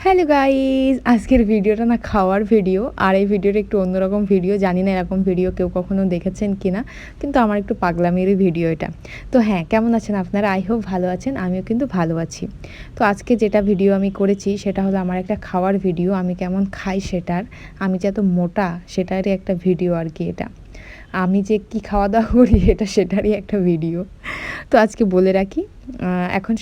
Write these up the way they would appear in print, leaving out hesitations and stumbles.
Hello guys, আজকের ভিডিওটা না খাওয়ার ভিডিও। আর এই ভিডিওটা একটু অন্যরকম ভিডিও, জানি না এরকম ভিডিও কেউ কখনো দেখেছেন কি না, কিন্তু আমার একটু পাগলামিরই ভিডিও এটা। তো হ্যাঁ, কেমন আছেন আপনারা? আই হোপ ভালো আছেন, আমিও কিন্তু ভালো আছি। তো আজকে যেটা ভিডিও আমি করেছি সেটা হলো আমার একটা খাওয়ার ভিডিও, আমি কেমন খাই সেটার, আমি যে এত মোটা সেটারই একটা ভিডিও আর কি এটা। আমি যে কি খাওয়া দাওয়া করি এটা সেটারই একটা ভিডিও। তো আজকে বলে রাখি, এখন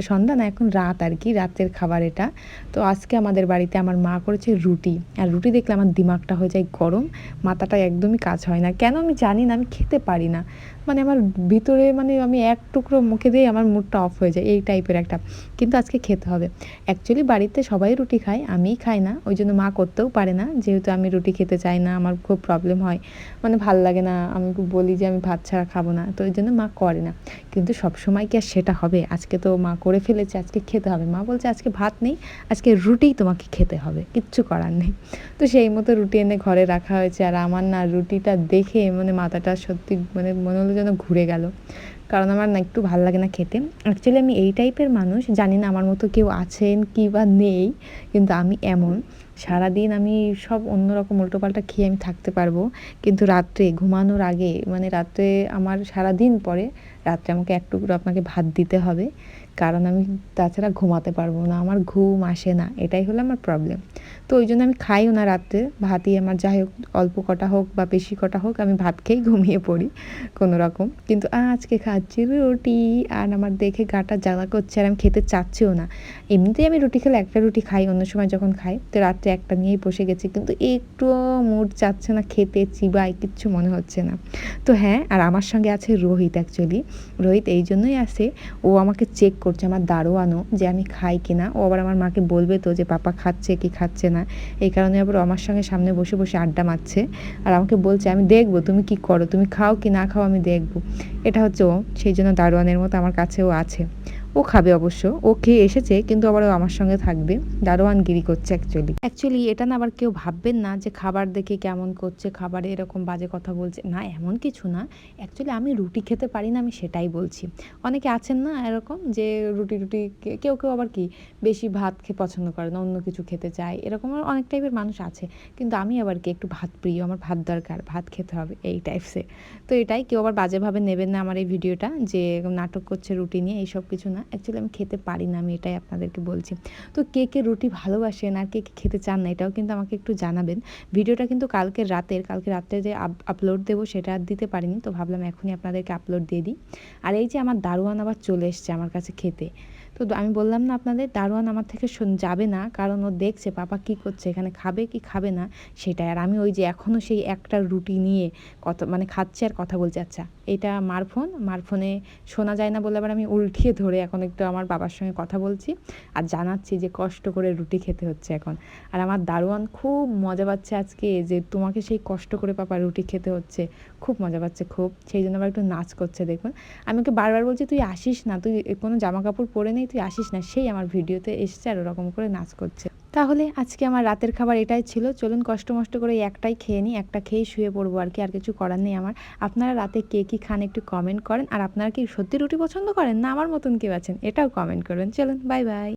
সন্ধ্যা না, এখন রাত আর কি, রাতের খাবার এটা। তো আজকে আমাদের বাড়িতে আমার মা করেছে রুটি, আর রুটি দেখলে আমার দিমাগটা হয়ে যায় গরম, মাথাটা একদমই কাজ হয় না, কেন আমি জানি না, আমি খেতে পারি না। মানে আমার ভিতরে, মানে আমি এক টুকরো মুখে দিয়ে আমার মুডটা অফ হয়ে যায়, এই টাইপের একটা। কিন্তু আজকে খেতে হবে। অ্যাকচুয়ালি বাড়িতে সবাই রুটি খায়, আমিই খাই না, ওই জন্য মা করতেও পারে না, যেহেতু আমি রুটি খেতে চাই না, আমার খুব প্রবলেম হয়, মানে ভাল লাগে না, আমি বলি যে আমি ভাত ছাড়া খাবো না, তো ওই জন্য মা করে না। কিন্তু সবসময় কি আর সেটা হবে? আজকে তো মা করে ফেলেছে, আজকে খেতে হবে। মা বলছে আজকে ভাত নেই, আজকে রুটিই তোমাকে খেতে হবে, কিচ্ছু করার নেই। তো সেই মতো রুটি এনে ঘরে রাখা হয়েছে, আর আমার না রুটিটা দেখে মানে মাথাটা সত্যি মানে মনে হলো যেন ঘুরে গেল, কারণ আমার না একটু ভাল লাগে না খেতে। অ্যাকচুয়ালি আমি এই টাইপের মানুষ, জানি না আমার মতো কেউ আছেন কি বা নেই, কিন্তু আমি এমন। সারাদিন আমি সব অন্যরকম উল্টোপাল্টা খেয়ে আমি থাকতে পারবো, কিন্তু রাত্রে ঘুমানোর আগে, মানে রাত্রে আমার সারাদিন পরে রাত্রে আমাকে এক টুকরো আপনাকে ভাত দিতে হবে, কারণ আমি তাছাড়া ঘুমাতে পারবো না, আমার ঘুম আসে না, এটাই হলো আমার প্রবলেম। তো ওই জন্য আমি খাইও না রাত্রে ভাতই, আমার যাই হোক অল্প কটা হোক বা বেশি কটা হোক, আমি ভাত খেয়েই ঘুমিয়ে পড়ি কোনো রকম। কিন্তু আজকে খাচ্ছি রুটি, আর আমার দেখে গাটা জ্বালা করছে, আর আমি খেতে চাচ্ছিও না। এমনিতেই আমি রুটি খেলে একটা রুটি খাই, অন্য সময় যখন খাই, তো রাত্রে একটা নিয়েই বসে গেছি, কিন্তু একটুও মুড চাচ্ছে না খেতে, চিবাই কিচ্ছু মনে হচ্ছে না। তো হ্যাঁ, আর আমার সঙ্গে আছে রোহিত। অ্যাকচুয়ালি রোহিত এই জন্যই আসে, ও আমাকে চেক করছে, আমার দারোয়ানও, যে আমি খাই কিনা। ও আবার আমার মাকে বলবে তো যে পাপা খাচ্ছে কি খাচ্ছে না, এই কারণে আবার আমার সঙ্গে সামনে বসে বসে আড্ডা মারছে, আর আমাকে বলছে আমি দেখবো তুমি কি করো, তুমি খাও কি না খাও আমি দেখবো। এটা হচ্ছে ও, সেই জন্য দারোয়ানের মতো আমার কাছেও আছে। ও খাবে অবশ্য, ও খেয়ে এসেছে, কিন্তু আবার ও আমার সঙ্গে থাকবে, দারোয়ানগিরি করছে অ্যাকচুয়ালি এটা না আবার কেউ ভাববেন না যে খাবার দেখে কেমন করছে, খাবারে এরকম বাজে কথা বলছে, না এমন কিছু না। অ্যাকচুয়ালি আমি রুটি খেতে পারি না, আমি সেটাই বলছি। অনেকে আছেন না এরকম, যে রুটি রুটি কেউ কেউ আবার কি বেশি ভাত খেয়ে পছন্দ করে না, অন্য কিছু খেতে চায়, এরকম অনেক টাইপের মানুষ আছে। কিন্তু আমি আবার কি একটু ভাত প্রিয়, আমার ভাত দরকার, ভাত খেতে হবে, এই টাইপসে। তো এটাই, কেউ আবার বাজেভাবে নেবেন না আমার এই ভিডিওটা, যে নাটক করছে রুটি নিয়ে, এইসব কিছু না। অ্যাকচুয়ালি আমি খেতে পারি না, আমি এটাই আপনাদেরকে বলছি। তো কে কে রুটি ভালোবাসেন আর কে কে খেতে চান না, এটাও কিন্তু আমাকে একটু জানাবেন। ভিডিওটা কিন্তু কালকে রাত্রে যে আপলোড দেবো সেটা আর দিতে পারিনি, তো ভাবলাম এখনই আপনাদেরকে আপলোড দিয়ে দিই। আর এই যে আমার দারোয়ান আবার চলে এসছে আমার কাছে খেতে। তো আমি বললাম না আপনাদের, দারোয়ান আমার থেকে যাবে না, কারণ ও দেখছে পাপা কি করছে এখানে, খাবে কি খাবে না সেটাই। আর আমি ওই যে এখনও সেই একটা রুটি নিয়ে মানে খাচ্ছে আর কথা বলছে। আচ্ছা, এটা মার ফোনে শোনা যায় না বলে আবার আমি উল্টিয়ে ধরে এখন একটু আমার বাবার সঙ্গে কথা বলছি, আর জানাচ্ছি যে কষ্ট করে রুটি খেতে হচ্ছে এখন। আর আমার দারোয়ান খুব মজা পাচ্ছে আজকে, যে তোমাকে সেই কষ্ট করে পাপা রুটি খেতে হচ্ছে, খুব মজা পাচ্ছে খুব, সেই জন্য আবার একটু নাচ করছে দেখুন। আমি ওকে বারবার বলছি তুই আসিস না, তুই কোনো জামা কাপড় পরে নেই, তুই আসিস না, সেই আমার ভিডিওতে এসছে আর ওরকম করে নাচ করছে। তাহলে আজকে আমার রাতের খাবার এটাই ছিল, চলুন কষ্ট মষ্ট করে একটাই খেয়ে নিই, একটা খেয়েই শুয়ে পড়বো আর কি, আর কিছু করার নেই আমার। আপনারা রাতে কে কী খান একটু কমেন্ট করেন, আর আপনারা কি সত্যি রুটি পছন্দ করেন না আমার মতন কেউ আছেন, এটাও কমেন্ট করবেন। চলুন, বাই বাই।